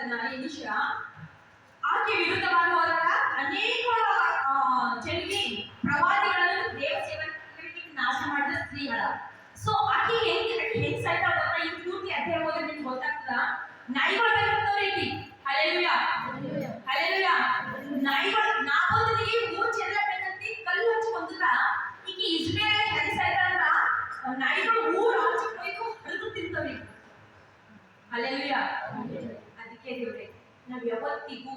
ಭಕ್ತನ ಎಲೀಷಾ ಆಕೆ ವಿರುದ್ಧವಾಗಿ ಹೋದಾಗ ಅನೇಕ ಜನರಿಗೆ ಪ್ರವಾದಿಗಳನ್ನು ದೇವ ಸೇವಕರಿಗೆ ನಾಶ ಮಾಡಿದ ಸ್ತ್ರೀಗಳ. ಸೊ ಆಕೆ ಹೆಂಗ್ ಸಾಯ್ತಾ ಗೊತ್ತಾ? ಈ ಪೂರ್ತಿ ಅಧ್ಯಾಯ ಹೋದ್ರೆ ನಿಮ್ಗೆ ಗೊತ್ತಾಗ್ತದ. ನಾಯಿಗಳು ಬೇಕಂತವ್ರ ಐತಿ. Hallelujah hallelujah. ನಾಯಿಗಳು ನಾಬೋದನಿಗೆ 3 ಚೆಲ್ಲ ಬೇಕಂತಿ ಕಲ್ಲು ಹಚ್ಚಿ ಬಂದಿಲ್ಲ. ಈಕೆ ಇಸ್ರೇಲ್ ಹೆಂಗ್ ಸಾಯ್ತಾಳಂದ್ರ ನಾಯಿಗಳು ಊರು ಹಚ್ಚಿ ಕೊಯ್ದು ಹರಿದು ತಿಂತವೆ. ಹಲ್ಲೆಲೂಯಾ. ಅದಕ್ಕೆ ದೇವ್ರೆ ನಾವ್ ಯಾವತ್ತಿಗೂ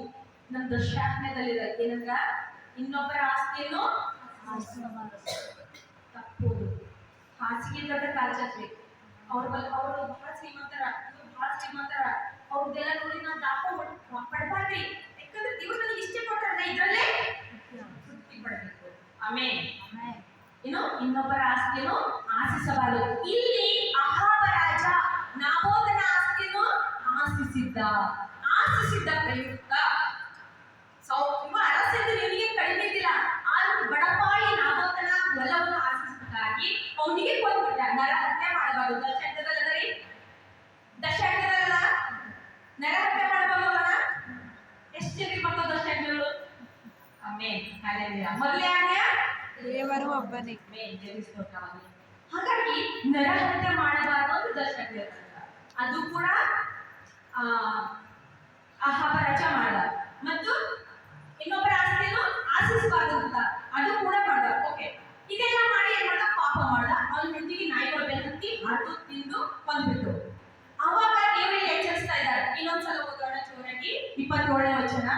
ನಮ್ಮ ದಶಾಜ್ಞೆದಲ್ಲಿದೆ ಏನಂದ್ರ ಇನ್ನೊಬ್ಬರ ಆಸ್ತಿಯನ್ನು ತಪ್ಪೋದು. ಹಾಸಿಗೆ ದೊಡ್ಡ ಕಾಲ್ಚಾಚ್ಬೇಕು. ಅವ್ರು ಬಹಳ ಶ್ರೀಮಂತರ, ಇವ್ರು ಬಹಳ ಶ್ರೀಮಂತರ, ಅವ್ರದ್ದೆಲ್ಲ ನೋಡಿ ನಾವು ಪಡ್ಬಾರ್ದ್ರಿ. ಯಾಕಂದ್ರೆ ದೇವ್ರು ನನಗೆ ಇಷ್ಟೇ ಕೊಟ್ಟಾರ, ಇದ್ರಲ್ಲೇ ತೃಪ್ತಿ ಪಡಬೇಕು. ಆಮೇಲೆ ಏನು ಇನ್ನೊಬ್ಬರ ಆಸ್ತಿಯನ್ನು ಆಶಿಸಬಾರದು. ಇಲ್ಲಿ ಅಹಾಬ ರಾಜ ನಾಬೋದನ ಆಸ್ತಿಯನ್ನು ಆಶಿಸಿದ್ದ ಪ್ರಯುಕ್ತ ಇವ ಅರಸೆಂದು ನಿನಗೆ ಕಡಿಮೆ ಇದ್ದಿಲ್ಲ. ಆದ್ರೆ ಬಡಪಾಯಿ ನಾಬೋದನ ಹೊಲವನ್ನು ಆಶಿಸಿದ್ದಾಗಿ ಅವನಿಗೆ ಕೊಂದ್ಬಿಟ್ಟ. ನರಹತ್ಯೆ ಮಾಡಬಾರದು. ದಶಾಜ್ಞೆದಲ್ಲ ನರಹತ್ಯೆ ಮಾಡಬಾರದಲ್ಲ. ಎಷ್ಟು ಜನರಿಗೆ ಬರ್ತಾವ ದಶಾಜ್ಞೆಗಳು? Amen hallelujah. ಮೊದಲನೇ ಆಜ್ಞೆ ದೇವರು ಒಬ್ಬನೇ. ಹಾಗಾಗಿ ನರಹತ್ಯೆ ಮಾಡಬಾರದು ಅಂತ ದಶಾಜ್ಞೆ. ಅದು ಕೂಡ ಅಹಾಬ ರಾಜ ಮಾಡ. ಮತ್ತು ಇನ್ನೊಬ್ಬರ ಆಸ್ತಿಯನ್ನು ಆಶಿಸಬಾರದು ಅಂತ ಅದು ಕೂಡ ಮಾಡ. ಓಕೆ, ಇದೆಲ್ಲ ಮಾಡಿ ಏನ್ ಮಾಡ್ದ? ಪಾಪ ಮಾಡ. ಅವನ ಹೆಂಡತಿಗೆ ನಾಯಿಗಳು ಬೆನ್ನತ್ತಿ ಅದು ತಿಂದು ಬಂದ್ಬಿಟ್ಟು ಅವಾಗ ದೇವರಿಗೆ ಎಚ್ಚರಿಸ್ತಾ ಇದ್ದಾರೆ. ಇನ್ನೊಂದ್ಸಲ ಓದೋಣ ಜೋರಾಗಿ 27ನೇ ವಚನ.